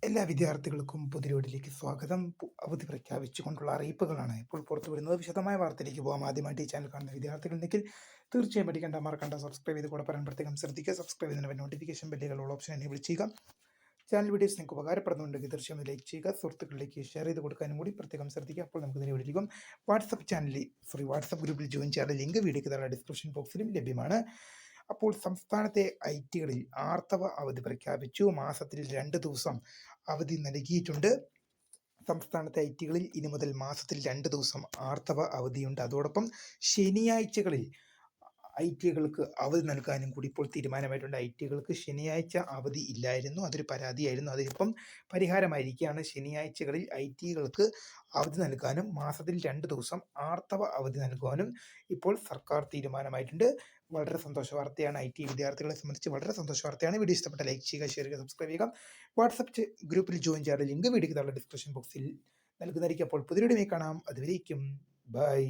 എല്ലാ വിദ്യാർത്ഥികൾക്കും പുതിരോടിലേക്ക് സ്വാഗതം. അവധി പ്രഖ്യാപിച്ചുകൊണ്ടുള്ള അറിയിപ്പുകളാണ് ഇപ്പോൾ പുറത്തുവിടുന്നത്. വിശദമായ വാർത്തയിലേക്ക് പോകാം. ആദ്യമായിട്ട് ഈ ചാനൽ കാണുന്ന വിദ്യാർത്ഥികളുണ്ടെങ്കിൽ തീർച്ചയായും പഠിക്കേണ്ട മറക്കണ്ട സബ്സ്ക്രൈബ് ചെയ്ത് കൂടെ പറയാൻ പ്രത്യേകം ശ്രദ്ധിക്കുക. സബ്സ്ക്രൈബ് ചെയ്യുന്നതിന് നോട്ടിഫിക്കേഷൻ ബെല്ലുകളുള്ള ഓപ്ഷൻ എനേബിൾ ചെയ്യുക. ചാനൽ വീഡിയോസ് നിങ്ങൾക്ക് ഉപകാരപ്പെടുന്നുണ്ടെങ്കിൽ തീർച്ചയായും ലൈക്ക് ചെയ്യുക. സുഹൃത്തുക്കളിലേക്ക് ഷെയർ ചെയ്ത് കൊടുക്കാനും കൂടി പ്രത്യേകം ശ്രദ്ധിക്കുക. അപ്പോൾ നമുക്ക് ഇതിനെ വിളിക്കും. വാട്സപ്പ് ഗ്രൂപ്പിൽ ജോയിൻ ചെയ്യാനുള്ള ലിങ്ക് വീഡിയോക്ക് താഴെ ഡിസ്ക്രിപ്ഷൻ ബോക്സിലും ലഭ്യമാണ്. അപ്പോൾ സംസ്ഥാനത്തെ ഐ.ടികളിൽ ആർത്തവ അവധി പ്രഖ്യാപിച്ചു. മാസത്തിൽ 2 ദിവസം അവധി നൽകിയിട്ടുണ്ട്. സംസ്ഥാനത്തെ ഐ.ടികളിൽ ഇനി മുതൽ മാസത്തിൽ 2 ദിവസം ആർത്തവ അവധിയുണ്ട്. അതോടൊപ്പം ശനിയാഴ്ചകളിൽ ഐ.ടികൾക്ക് അവധി നൽകാനും കൂടി ഇപ്പോൾ തീരുമാനമായിട്ടുണ്ട്. ഐ.ടികൾക്ക് ശനിയാഴ്ച അവധി ഇല്ലായിരുന്നു, അതൊരു പരാതിയായിരുന്നു. അതിനിപ്പം പരിഹാരമായിരിക്കുകയാണ്. ശനിയാഴ്ചകളിൽ ഐ.ടികൾക്ക് അവധി നൽകാനും മാസത്തിൽ 2 ദിവസം ആർത്തവ അവധി നൽകുവാനും ഇപ്പോൾ സർക്കാർ തീരുമാനമായിട്ടുണ്ട്. വളരെ സന്തോഷ വാർത്തയാണ്. ഐ.ടി വിദ്യാർത്ഥികളെ സംബന്ധിച്ച് വളരെ സന്തോഷ വാർത്തയാണ്. വീഡിയോ ഇഷ്ടപ്പെട്ട ലൈക്ക് ചെയ്യുക, ഷെയർ ചെയ്യുക, സബ്സ്ക്രൈബ് ചെയ്യുക. വാട്സപ്പ് ഗ്രൂപ്പിൽ ജോയിൻ ചെയ്യാനുള്ള ലിങ്ക് വീഡിയോക്ക് താഴെ ഡിസ്ക്രിപ്ഷൻ ബോക്സിൽ നൽകുന്നതായിരിക്കും. അപ്പോൾ പുതിയ വീഡിയോ കാണാം. അതുവരേക്കും ബൈ.